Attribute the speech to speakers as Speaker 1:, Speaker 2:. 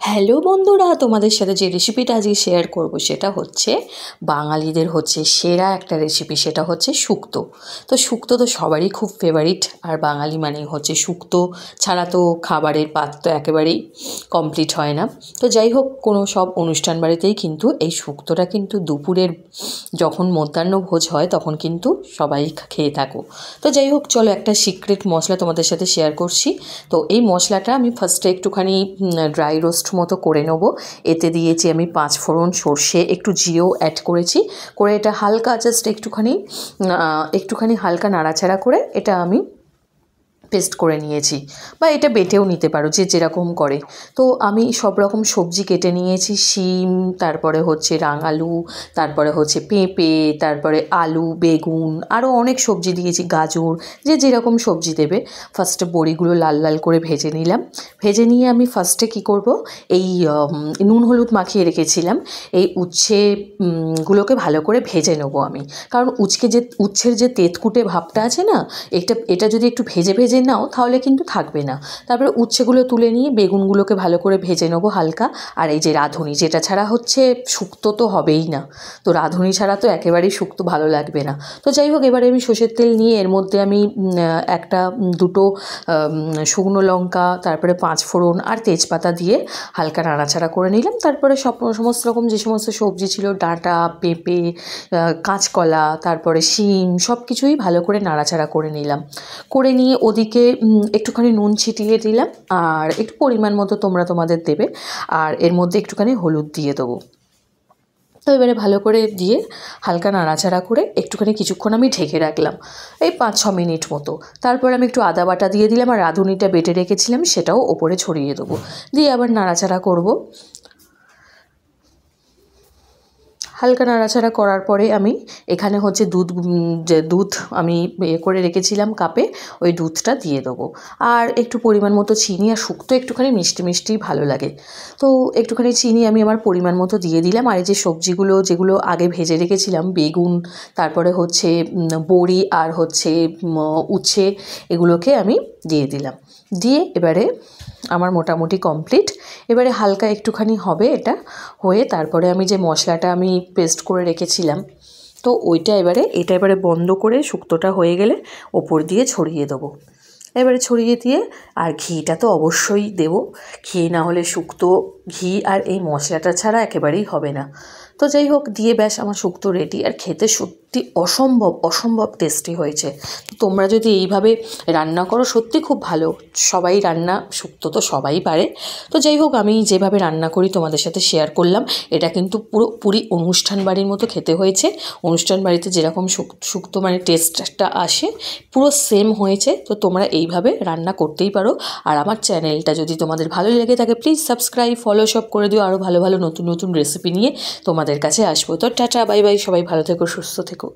Speaker 1: Hello বন্ধুরা, তোমাদের সাথে যে রেসিপিটা আজকে শেয়ার করব সেটা হচ্ছে বাঙালিদের সেরা একটা রেসিপি, সেটা হচ্ছে শুক্তো। তো শুক্তো তো সবারই খুব ফেভারিট, আর বাঙালি মানেই শুক্তো ছাড়া তো খাবারের পাত তো একেবারেই কমপ্লিট হয় না। তো যাই হোক, কোনো সব অনুষ্ঠান বাড়িতেই কিন্তু এই শুক্তোটা কিন্তু দুপুরের যখন মধ্যাহ্ন ভোজ হয় তখন কিন্তু সবাই খেয়ে থাকো। তো যাই হোক, চলো একটা সিক্রেট মশলা তোমাদের সাথে শেয়ার করছি। তো এই মশলাটা আমি ফার্স্টে একটুখানি ড্রাই রোস্ট মতো করে নেব। এতে দিয়েছি আমি 5 ফোড়ন, সর্ষে, একটু জিরেও অ্যাড করেছি। করে এটা হালকা জাস্ট একটুখানি হালকা নাড়াচাড়া করে এটা আমি পেস্ট করে নিয়েছি, বা এটা বেটেও নিতে পারো যে যেরকম করে। তো আমি সব রকম সবজি কেটে নিয়েছি, শিম, তারপরে রাঙালু, তারপরে পেঁপে, তারপরে আলু, বেগুন, আরও অনেক সবজি দিয়েছি, গাজর, যে যেরকম সবজি দেবে। ফার্স্টে বড়িগুলো লাল লাল করে ভেজে নিলাম। ভেজে নিয়ে আমি ফার্স্টে কী করব, এই নুন হলুদ মাখিয়ে রেখেছিলাম এই গুলোকে ভালো করে ভেজে নেবো আমি। কারণ উচ্ছের যে তেতকুটে ভাবটা আছে না, এটা যদি একটু ভেজে ভেজে নাও তাহলে কিন্তু থাকবে না। তারপরে উচ্ছেগুলো তুলে নিয়ে বেগুনগুলোকে ভালো করে ভেজে নেবো হালকা। আর এই যে রাঁধুনি, যেটা ছাড়া শুক্তো তো হবেই না, তো রাঁধুনি ছাড়া তো একেবারেই শুক্তো ভালো লাগবে না। তো যাই হোক, এবারে আমি সর্ষের তেল নিয়ে এর মধ্যে আমি দুটো শুকনো লঙ্কা, তারপরে 5 ফোড়ন আর তেজপাতা দিয়ে হালকা নাড়াচাড়া করে নিলাম। তারপরে সমস্ত রকম যে সমস্ত সবজি ছিল, ডাঁটা, পেঁপে, কাঁচকলা, তারপরে শিম, সব কিছুই ভালো করে নাড়াচাড়া করে নিলাম। করে নিয়ে ওদিকে একটুখানি নুন ছিটিয়ে দিলাম, আর একটু পরিমাণ মতো তোমরা তোমাদের দেবে। আর এর মধ্যে একটুখানি হলুদ দিয়ে দেবো। তো এবারে ভালো করে দিয়ে হালকা নাড়াচাড়া করে একটুখানি কিছুক্ষণ আমি ঢেকে রাখলাম, এই 5-6 মিনিট মতো। তারপর আমি একটু আদা বাটা দিয়ে দিলাম, আর রাঁধুনিটা বেটে রেখেছিলাম সেটাও ওপরে ছড়িয়ে দেবো। দিয়ে আবার নাড়াচাড়া করব। হালকা নাড়াচাড়া করার পরে আমি এখানে দুধ আমি করে রেখেছিলাম কাপে, ওই দুধটা দিয়ে দেবো। আর একটু পরিমাণ মতো চিনি, আর শুক্তো একটুখানি মিষ্টি মিষ্টিই ভালো লাগে, তো একটুখানি চিনি আমি আমার পরিমাণ মতো দিয়ে দিলাম। আর এই যে সবজিগুলো যেগুলো আগে ভেজে রেখেছিলাম, বেগুন, তারপরে বড়ি, আর উচ্ছে, এগুলোকে আমি দিয়ে দিলাম। দিয়ে এবারে আমার মোটামুটি কমপ্লিট। এবারে হালকা একটুখানি হবে এটা হয়ে, তারপরে আমি যে মশলাটা আমি পেস্ট করে রেখেছিলাম, তো এটা এবারে বন্ধ করে শুক্তোটা হয়ে গেলে ওপর দিয়ে ছড়িয়ে দেবো। এবারে ছড়িয়ে দিয়ে, আর ঘিটা তো অবশ্যই দেবো, ঘি না হলে শুক্তো ঘি আর এই মশলাটা ছাড়া একেবারেই হবে না। তো যাই হোক, দিয়ে ব্যাস আমার শুক্তো রেডি, আর খেতে সত্যি অসম্ভব টেস্টি হয়েছে। তো তোমরা যদি এইভাবে রান্না করো সত্যি খুব ভালো। শুক্তো তো সবাই পারে। তো যাই হোক, আমি যেভাবে রান্না করি তোমাদের সাথে শেয়ার করলাম। এটা কিন্তু পুরোপুরি অনুষ্ঠান বাড়ির মতো খেতে হয়েছে। অনুষ্ঠান বাড়িতে যেরকম শুক্তো মানে টেস্টটা আসে, পুরো সেম হয়েছে। তো তোমরা এইভাবে রান্না করতেই পারো। আর আমার চ্যানেলটা যদি তোমাদের ভালো লেগে থাকে, প্লিজ সাবস্ক্রাইব, ফলো সব করে দিও। আরও ভালো ভালো নতুন নতুন রেসিপি নিয়ে তোমাদের কাছে আসবো। তো টাটা, বাই বাই, সবাই ভালো থেকো, সুস্থ থেকো।